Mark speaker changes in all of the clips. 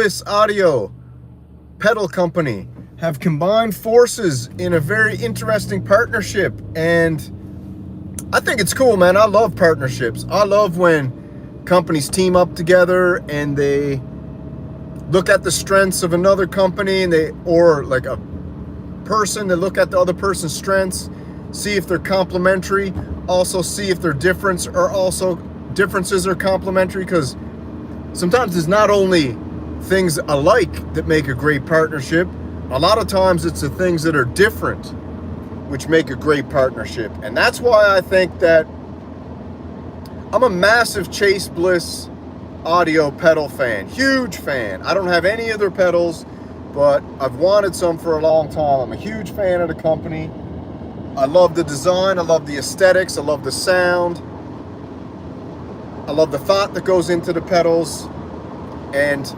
Speaker 1: Bliss Audio pedal company have combined forces in a very interesting partnership, and I think it's cool, man. I love partnerships. I love when companies team up together and they look at the strengths of another company, and or like a person, they look at the other person's strengths, see if they're complementary, also see if their differences are complementary, because sometimes there's not only things alike that make a great partnership. A lot of times it's the things that are different which make a great partnership. And that's why I think that I'm a massive Chase Bliss audio pedal fan, huge fan. I don't have any of their pedals, but I've wanted some for a long time. I'm a huge fan of the company. I love the design, I love the aesthetics, I love the sound, I love the thought that goes into the pedals. And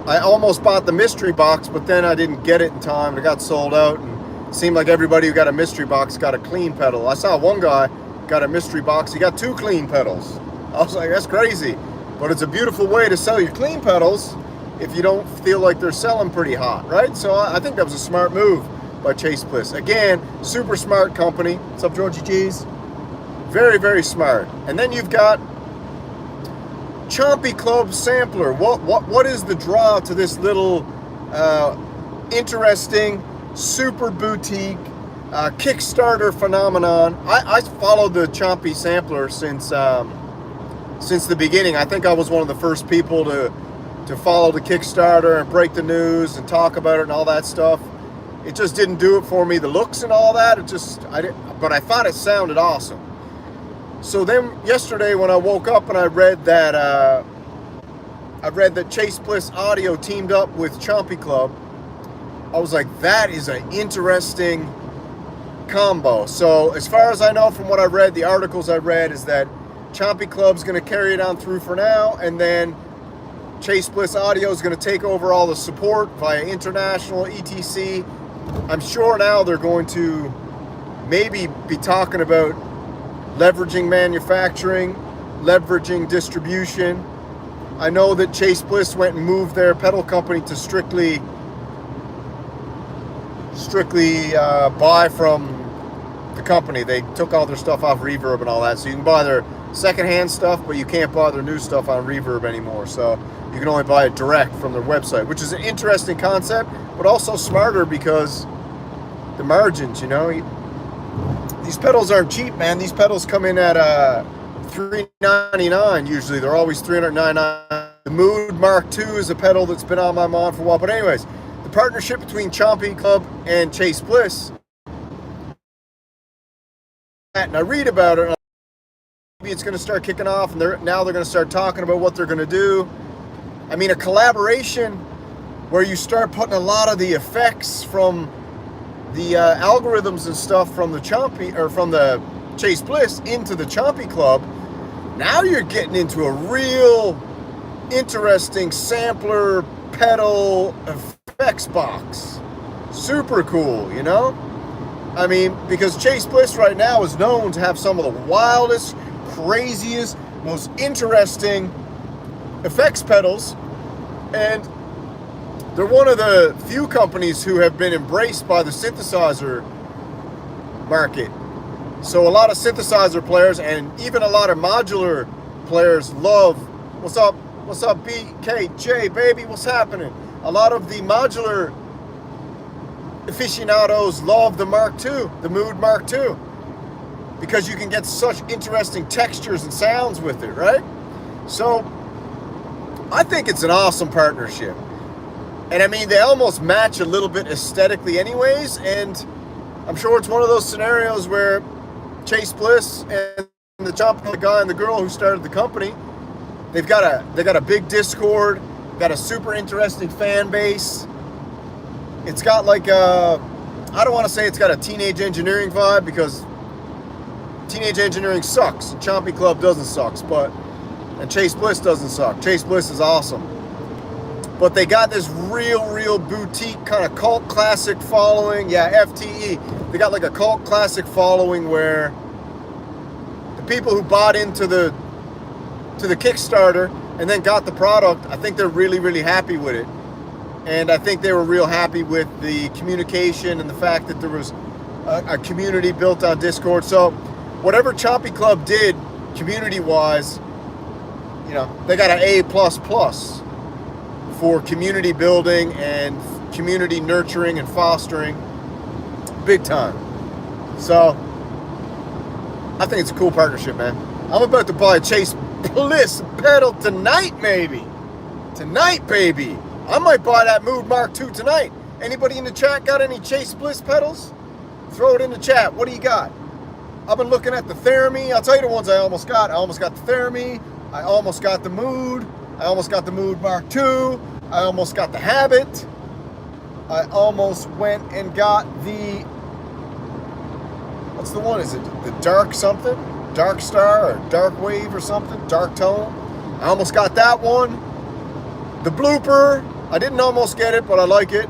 Speaker 1: I almost bought the mystery box, but then I didn't get it in time. It got sold out, and it seemed like everybody who got a mystery box got a clean pedal. I saw one guy got a mystery box, he got 2 clean pedals. I was like, that's crazy. But it's a beautiful way to sell your clean pedals if you don't feel like they're selling pretty hot, right? So I think that was a smart move by Chase Bliss. Again, super smart company. What's up, Georgie G's? Very, very smart. And then you've got Chompy Club sampler. What is the draw to this little interesting, super boutique Kickstarter phenomenon? I followed the Chompy sampler since the beginning. I think I was one of the first people to follow the Kickstarter and break the news and talk about it and all that stuff. It just didn't do it for me, the looks and all that. But I thought it sounded awesome. So then yesterday when I woke up and I read that Chase Bliss Audio teamed up with Chompy Club, I was like, that is an interesting combo. So as far as I know from what I read, the articles I read, is that Chompy Club's going to carry it on through for now, and then Chase Bliss Audio is going to take over all the support via international etc. I'm sure now they're going to maybe be talking about leveraging manufacturing, leveraging distribution. I know that Chase Bliss went and moved their pedal company to strictly buy from the company. They took all their stuff off Reverb and all that, so you can buy their secondhand stuff, but you can't buy their new stuff on Reverb anymore. So you can only buy it direct from their website, which is an interesting concept, but also smarter because the margins, these pedals aren't cheap, man. These pedals come in at $399 usually. They're always $399. The Moog Mark II is a pedal that's been on my mind for a while. But anyways, the partnership between Chompy Club and Chase Bliss, and I read about it, maybe it's going to start kicking off, and now they're going to start talking about what they're going to do. I mean, a collaboration where you start putting a lot of the effects from the algorithms and stuff from the Chompy, or from the Chase Bliss, into the Chompy Club. Now you're getting into a real interesting sampler pedal effects box. Super cool, I mean, because Chase Bliss right now is known to have some of the wildest, craziest, most interesting effects pedals, and they're one of the few companies who have been embraced by the synthesizer market. So a lot of synthesizer players and even a lot of modular players love, what's up BKJ, baby, what's happening? A lot of the modular aficionados love the Mark II, the Moog Mark II, because you can get such interesting textures and sounds with it, right? So I think it's an awesome partnership. And I mean, they almost match a little bit aesthetically anyways, and I'm sure it's one of those scenarios where Chase Bliss and the Chompy guy and the girl who started the company, they got a big Discord, got a super interesting fan base. It's got like I don't want to say it's got a Teenage Engineering vibe, because Teenage Engineering sucks. Chompy Club doesn't suck, and Chase Bliss doesn't suck. Chase Bliss is awesome. But they got this real boutique kind of cult classic following. Yeah, FTE. They got like a cult classic following where the people who bought into the Kickstarter and then got the product, I think they're really happy with it. And I think they were real happy with the communication and the fact that there was a community built on Discord. So whatever Chompy Club did community-wise, you know, they got an A++ for community building and community nurturing and fostering, big time. So I think it's a cool partnership, man. I'm about to buy a Chase Bliss pedal tonight, maybe. Tonight, baby. I might buy that Moog Mark II tonight. Anybody in the chat got any Chase Bliss pedals? Throw it in the chat. What do you got? I've been looking at the Theramie. I'll tell you the ones I almost got. I almost got the Theramie. I almost got the Mood. I almost got the Moog Mark II. I almost got the Habit. I almost went and got the... What's the one? Is it the Dark something? Dark Star or Dark Wave or something? Dark Tone. I almost got that one. The Blooper. I didn't almost get it, but I like it.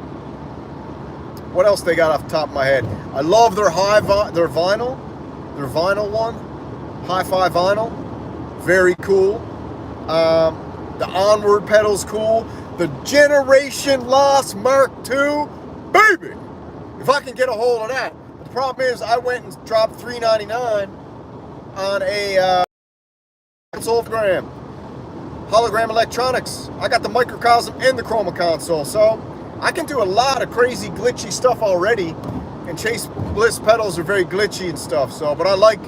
Speaker 1: What else they got off the top of my head? I love their vinyl. Their vinyl one. Hi-Fi vinyl. Very cool. The Onward pedal's cool. The Generation Lost Mark II. Baby! If I can get a hold of that. The problem is I went and dropped $3.99 on a hologram electronics. I got the microcosm and the chroma console, so I can do a lot of crazy glitchy stuff already. And Chase Bliss pedals are very glitchy and stuff. So, but I like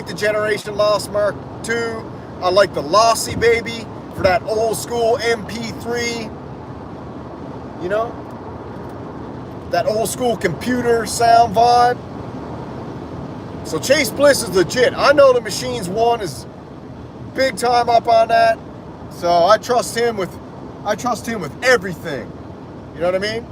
Speaker 1: the Generation Lost Mark II. I like the Lossy baby for that old school MP3. You know, that old school computer sound vibe. So Chase Bliss is legit. I know the Machines One is big time up on that. So I trust him with everything. You know what I mean?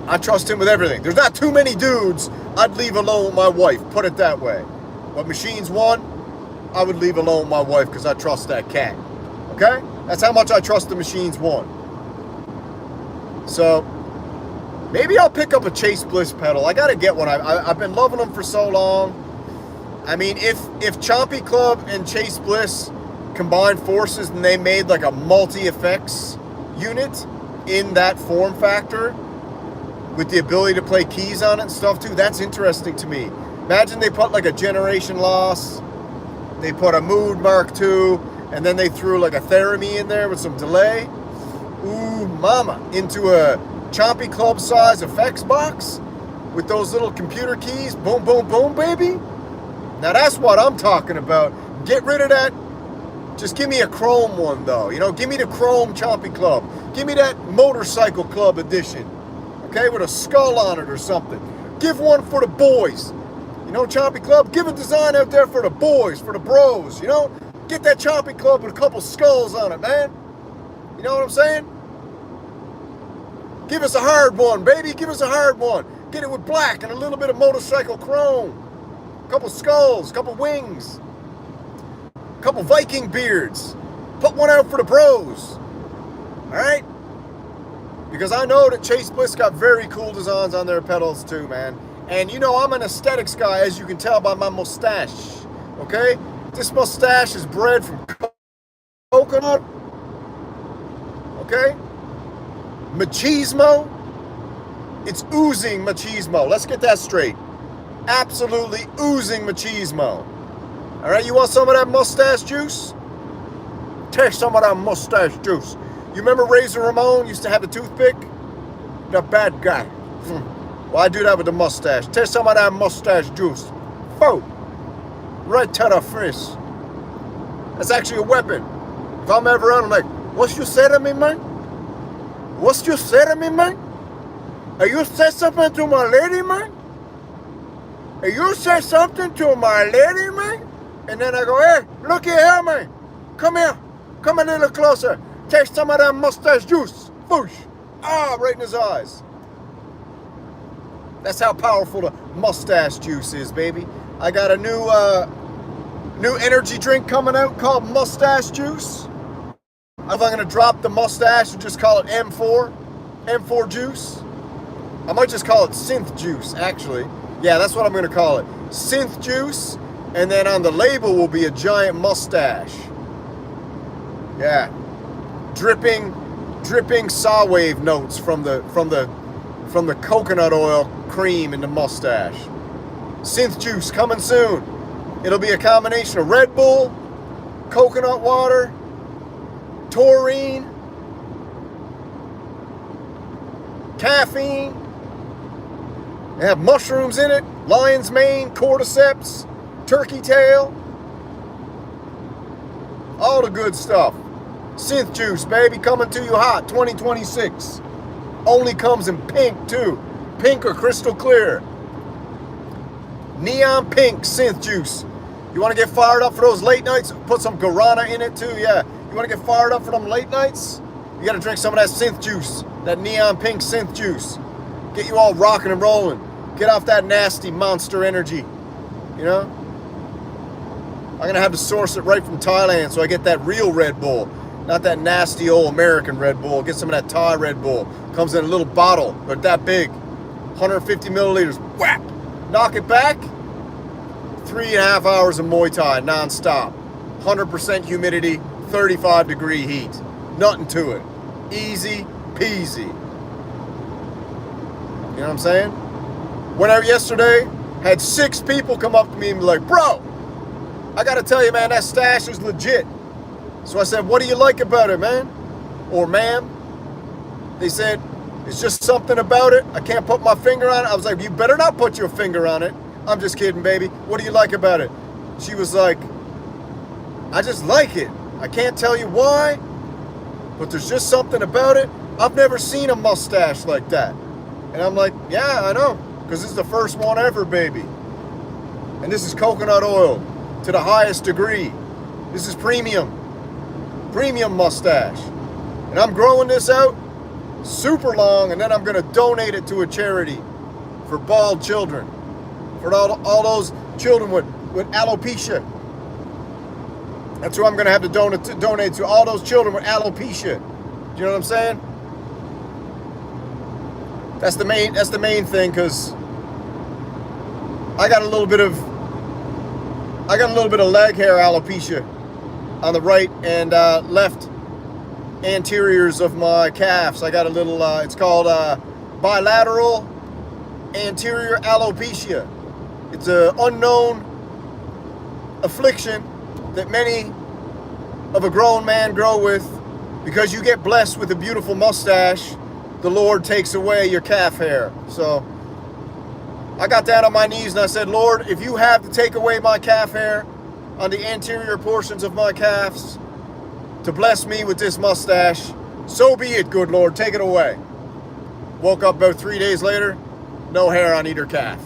Speaker 1: I trust him with everything. There's not too many dudes I'd leave alone with my wife, put it that way. But Machines One, I would leave alone with my wife because I trust that cat. Okay? That's how much I trust the Machines One. So maybe I'll pick up a Chase Bliss pedal. I gotta get one. I've been loving them for so long. I mean, if Chompy Club and Chase Bliss combined forces and they made like a multi-effects unit in that form factor with the ability to play keys on it and stuff too, that's interesting to me. Imagine they put like a Generation Loss, they put a Moog Mark II, and then they threw like a Theramie in there with some delay. Ooh, mama. Into a Chompy Club size effects box with those little computer keys. Boom, boom, boom, baby. Now that's what I'm talking about. Get rid of that. Just give me a chrome one though. You know, give me the chrome Chompy Club. Give me that Motorcycle Club edition. Okay, with a skull on it or something. Give one for the boys. You know, Chompy Club, give a design out there for the boys, for the bros, you know? Get that Chompy Club with a couple skulls on it, man. You know what I'm saying? Give us a hard one, baby. Give us a hard one. Get it with black and a little bit of motorcycle chrome. A couple skulls, a couple wings. A couple Viking beards. Put one out for the bros. All right? Because I know that Chase Bliss got very cool designs on their pedals too, man. And you know, I'm an aesthetics guy, as you can tell by my mustache. Okay? This mustache is bred from coconut. Okay? Machismo. It's oozing machismo. Let's get that straight. Absolutely oozing machismo. All right, you want some of that mustache juice? Taste some of that mustache juice. You remember Razor Ramon used to have a toothpick? The bad guy. Well, I do that with the mustache. Taste some of that mustache juice. Boom. Right to the face. That's actually a weapon. If I'm ever out, I'm like, what you say to me, man? What you say to me, man? Are you say something to my lady, man? Are you say something to my lady, man? And then I go, hey, look here, man. Come here. Come a little closer. Taste some of that mustache juice. Boosh. Ah, right in his eyes. That's how powerful the mustache juice is, baby. I got a new energy drink coming out called Mustache Juice. If I'm going to drop the mustache and just call it M4 juice. I might just call it Synth Juice, actually. Yeah, that's what I'm going to call it. Synth Juice. And then on the label will be a giant mustache. Yeah. Dripping dripping saw wave notes from the coconut oil cream in the mustache. Synth juice coming soon. It'll be a combination of Red Bull, coconut water, taurine, caffeine. They have mushrooms in it, lion's mane, cordyceps, turkey tail, all the good stuff. Synth juice, baby, coming to you hot, 2026. Only comes in pink, too. Pink or crystal clear. Neon pink synth juice. You want to get fired up for those late nights? Put some guarana in it, too, yeah. You want to get fired up for them late nights? You got to drink some of that synth juice, that neon pink synth juice. Get you all rocking and rolling. Get off that nasty monster energy, you know? I'm going to have to source it right from Thailand so I get that real Red Bull, not that nasty old American Red Bull. Get some of that Thai Red Bull. Comes in a little bottle, but that big, 150 milliliters, whap! Knock it back, 3.5 hours of Muay Thai, non-stop. 100% humidity, 35-degree heat. Nothing to it. Easy peasy. You know what I'm saying? Whenever yesterday, had 6 people come up to me and be like, bro, I gotta tell you, man, that stash is legit. So I said, what do you like about it, man? Or ma'am? They said, it's just something about it. I can't put my finger on it. I was like, you better not put your finger on it. I'm just kidding, baby. What do you like about it? She was like, I just like it. I can't tell you why, but there's just something about it. I've never seen a mustache like that. And I'm like, yeah, I know. Because this is the first one ever, baby. And this is coconut oil to the highest degree. This is premium mustache. And I'm growing this out super long, and then I'm going to donate it to a charity for bald children. For all those children with alopecia. That's who I'm going to have to donate to. All those children with alopecia. Do you know what I'm saying? That's the main thing, because I got a little bit of leg hair alopecia on the right and left anteriors of my calves. I got a little, it's called bilateral anterior alopecia. It's an unknown affliction that many of a grown man grow with. Because you get blessed with a beautiful mustache, the Lord takes away your calf hair. So I got down on my knees and I said, Lord, if you have to take away my calf hair on the anterior portions of my calves to bless me with this mustache, so be it, good Lord, take it away. Woke up about 3 days later, no hair on either calf.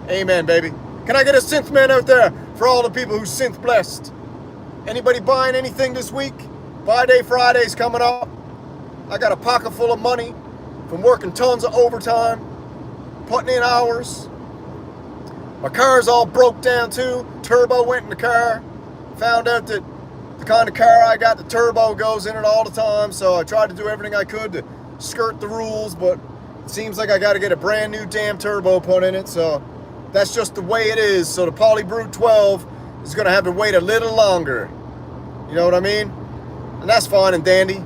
Speaker 1: Amen, baby. Can I get a synth man out there for all the people who synth blessed? Anybody buying anything this week? Buy Day Friday's coming up. I got a pocket full of money from working tons of overtime, putting in hours. My car's all broke down too. Turbo went in the car. Found out that the kind of car I got, the turbo goes in it all the time. So I tried to do everything I could to skirt the rules, but it seems like I got to get a brand new damn turbo put in it. So that's just the way it is. So the Polybrute 12 is going to have to wait a little longer. You know what I mean? And that's fine and dandy.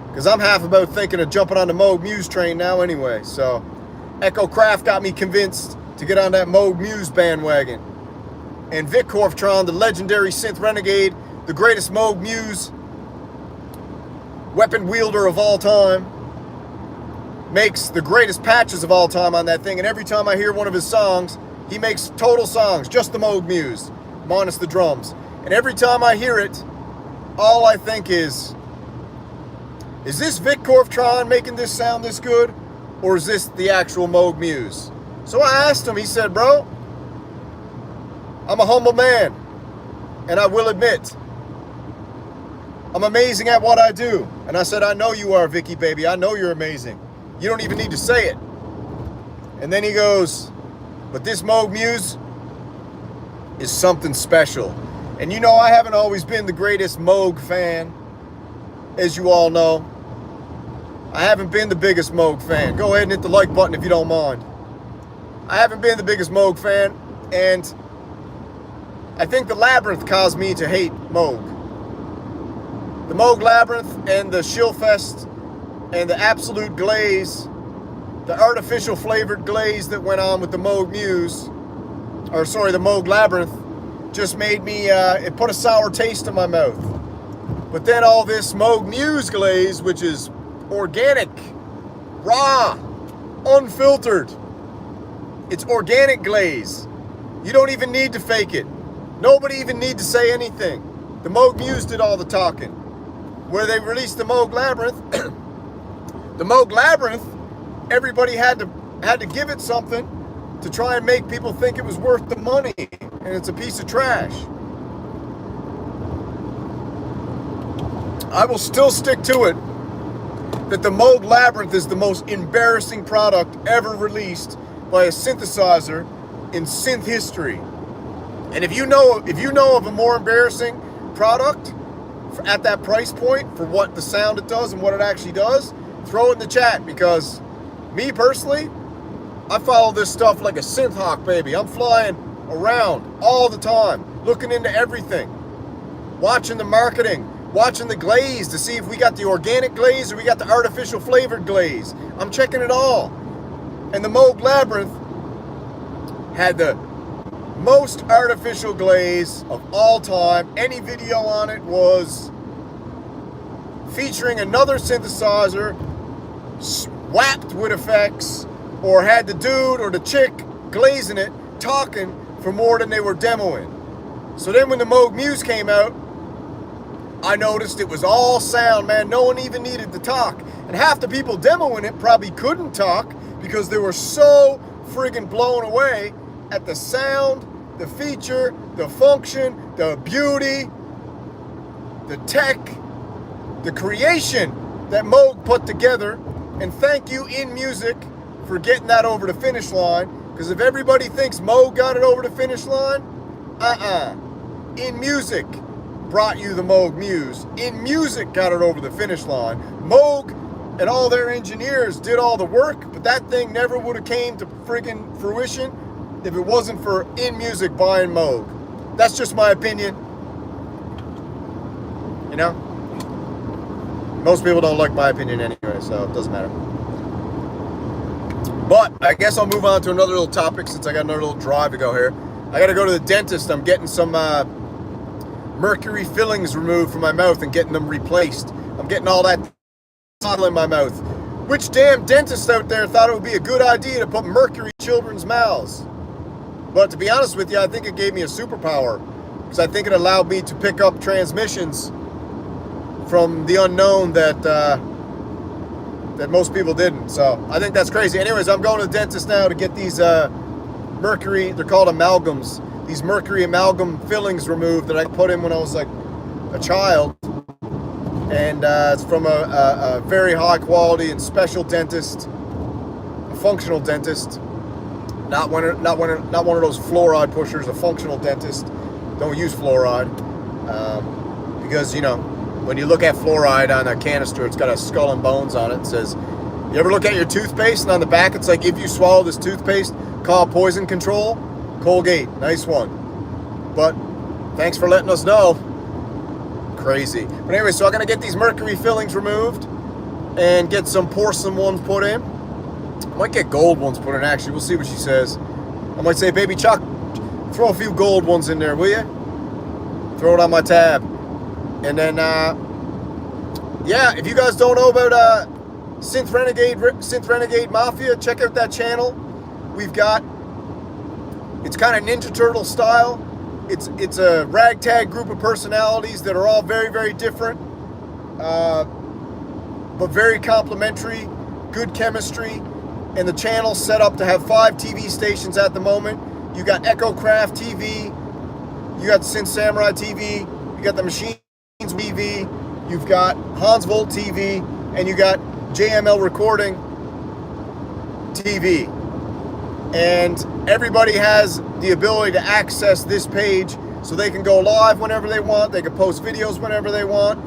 Speaker 1: Because I'm half about thinking of jumping on the Moog Muse train now anyway. So Echo Craft got me convinced to get on that Moog Muse bandwagon. And Vic Korftron, the legendary synth renegade, the greatest Moog Muse weapon wielder of all time, makes the greatest patches of all time on that thing. And every time I hear one of his songs, he makes total songs, just the Moog Muse, minus the drums. And every time I hear it, all I think is this Vic Korftron making this sound this good? Or is this the actual Moog Muse? So I asked him, he said, bro, I'm a humble man. And I will admit, I'm amazing at what I do. And I said, I know you are, Vicky, baby. I know you're amazing. You don't even need to say it. And then he goes, but this Moog Muse is something special. And you know, I haven't always been the greatest Moog fan, as you all know. I haven't been the biggest Moog fan. Go ahead and hit the like button if you don't mind. I haven't been the biggest Moog fan, and I think the Labyrinth caused me to hate Moog. the Moog Labyrinth and the Shillfest and the absolute glaze, the artificial flavored glaze that went on with the Moog Muse, or sorry, the Moog Labyrinth, just made me, it put a sour taste in my mouth. But then all this Moog Muse glaze, which is organic, raw, unfiltered. It's organic glaze. You don't even need to fake it. Nobody even need to say anything. The Moog Muse did all the talking. Where they released the Moog Labyrinth, the Moog Labyrinth, everybody had to give it something to try and make people think it was worth the money, and it's a piece of trash. I will still stick to it that the Moog Labyrinth is the most embarrassing product ever released by a synthesizer in synth history. And if you know of a more embarrassing product at that price point for what the sound it does and what it actually does, throw it in the chat, because me personally, I follow this stuff like a synth hawk, baby. I'm flying around all the time, looking into everything, watching the marketing, watching the glaze to see if we got the organic glaze or we got the artificial flavored glaze. I'm checking it all. And the Moog Labyrinth had the most artificial glaze of all time. Any video on it was featuring another synthesizer whacked with effects, or had the dude or the chick glazing it talking for more than they were demoing. So then when the Moog Muse came out, I noticed it was all sound, man. No one even needed to talk. And half the people demoing it probably couldn't talk because they were so friggin' blown away at the sound, the feature, the function, the beauty, the tech, the creation that Moog put together. And thank you, In Music, for getting that over the finish line. Because if everybody thinks Moog got it over the finish line, In Music brought you the Moog Muse. In Music got it over the finish line. Moog and all their engineers did all the work, but that thing never would have came to friggin' fruition if it wasn't for In Music buying Moog. That's just my opinion. You know? Most people don't like my opinion anyway, so it doesn't matter. But I guess I'll move on to another little topic since I got another little drive to go here. I got to go to the dentist. I'm getting some mercury fillings removed from my mouth and getting them replaced. I'm getting all that in my mouth. Which damn dentist out there thought it would be a good idea to put mercury in children's mouths? But to be honest with you, I think it gave me a superpower, because I think it allowed me to pick up transmissions from the unknown that most people didn't. So I think that's crazy. Anyways, I'm going to the dentist now to get these mercury, they're called amalgams, these mercury amalgam fillings removed that I put in when I was like a child. And it's from a very high quality and special dentist, a functional dentist, not one of those fluoride pushers, a functional dentist. Don't use fluoride, because, you know, when you look at fluoride on a canister, it's got a skull and bones on it. It says, you ever look at your toothpaste and on the back it's like, if you swallow this toothpaste, call poison control, Colgate. Nice one. But thanks for letting us know. Crazy. But anyway, so I'm gonna get these mercury fillings removed and get some porcelain ones put in. I might get gold ones put in, actually. We'll see what she says. I might say, baby Chuck, throw a few gold ones in there, will you? Throw it on my tab. And then, yeah, if you guys don't know about Synth Renegade Mafia, check out that channel. We've got, it's kind of Ninja Turtle style. It's a ragtag group of personalities that are all very, very different, but very complementary, good chemistry. And the channel's set up to have 5 TV stations at the moment. You got Echo Craft TV, you got Synth Samurai TV, you got the Machines TV, you've got Hansvolt TV, and you got JML Recording TV. And everybody has the ability to access this page so they can go live whenever they want, they can post videos whenever they want,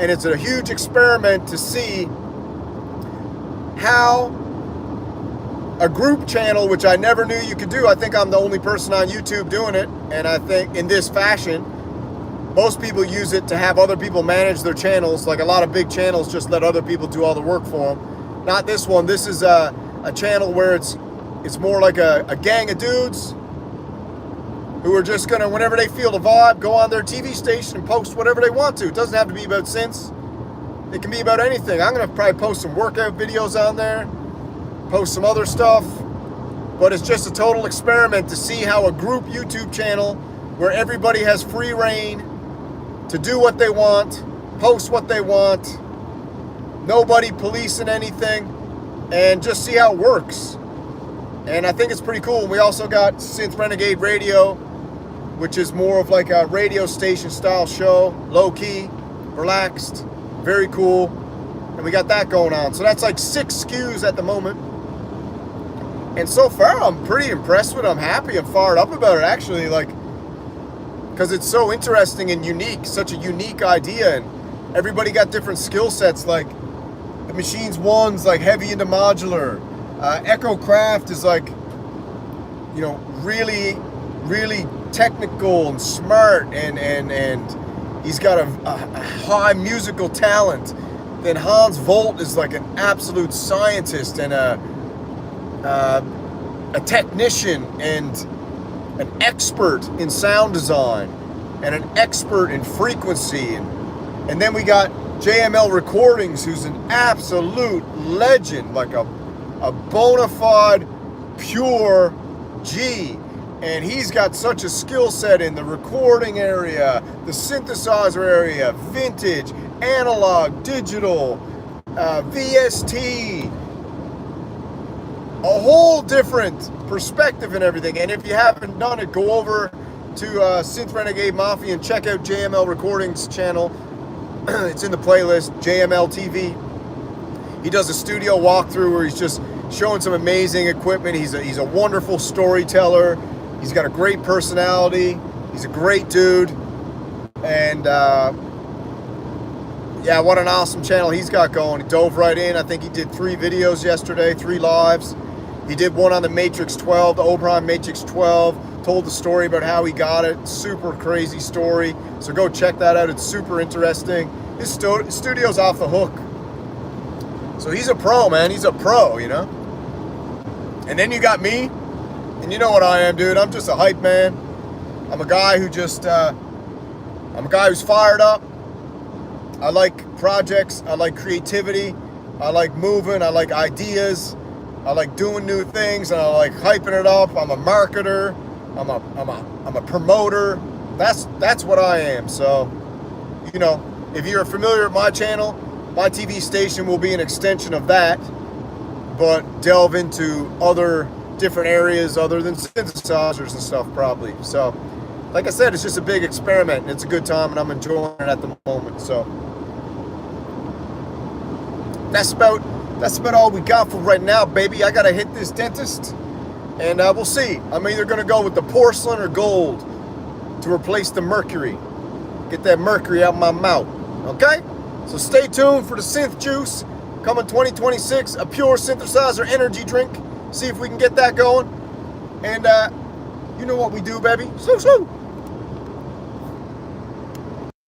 Speaker 1: and it's a huge experiment to see how a group channel, which I never knew you could do. I think I'm the only person on YouTube doing it, and I think in this fashion, Most people use it to have other people manage their channels. Like a lot of big channels just let other people do all the work for them. Not this one. This is a channel where it's more like a gang of dudes who are just gonna, whenever they feel the vibe, go on their TV station and post whatever they want to. It doesn't have to be about synths. It can be about anything. I'm gonna probably post some workout videos on there, post some other stuff, but it's just a total experiment to see how a group YouTube channel where everybody has free reign to do what they want, post what they want, nobody policing anything, and just see how it works. And I think it's pretty cool. We also got Synth Renegade Radio, which is more of like a radio station style show, low key, relaxed, very cool. And we got that going on. So that's like 6 SKUs at the moment. And so far, I'm pretty impressed with it. I'm happy. I'm fired up about it, actually, like, because it's so interesting and unique, such a unique idea. And everybody got different skill sets. Like the Machines one's like heavy into modular. Echo Craft is like, you know, really, really technical and smart, and he's got a high musical talent. Then Hans Volt is like an absolute scientist and a technician and an expert in sound design and an expert in frequency. And then we got JML Recordings, who's an absolute legend, like a bona fide pure G. And he's got such a skill set in the recording area, the synthesizer area, vintage, analog, digital, VST, a whole different perspective and everything. And if you haven't done it, go over to Synth Renegade Mafia and check out JML Recordings channel. It's in the playlist, JML TV. He does a studio walkthrough where he's just showing some amazing equipment. He's a wonderful storyteller. He's got a great personality. He's a great dude. And yeah, what an awesome channel he's got going. He dove right in. I think he did 3 videos yesterday, 3 lives. He did one on the Matrix 12, the Oberon Matrix 12, told the story about how he got it. Super crazy story. So go check that out. It's super interesting. His studio's off the hook. So he's a pro, man. He's a pro, you know? And then you got me. And you know what I am, dude. I'm just a hype man. I'm a guy who just, I'm a guy who's fired up. I like projects. I like creativity. I like moving. I like ideas. I like doing new things, and I like hyping it up. I'm a marketer. I'm a promoter. That's what I am. So, you know, if you're familiar with my channel, my TV station will be an extension of that, but delve into other different areas other than synthesizers and stuff, probably. So, like I said, it's just a big experiment, and it's a good time, and I'm enjoying it at the moment. So, that's about all we got for right now, baby. I gotta hit this dentist, and we'll see. I'm either gonna go with the porcelain or gold to replace the mercury. Get that mercury out my mouth, okay? So stay tuned for the Synth Juice coming 2026, a pure synthesizer energy drink. See if we can get that going. And you know what we do, baby. So.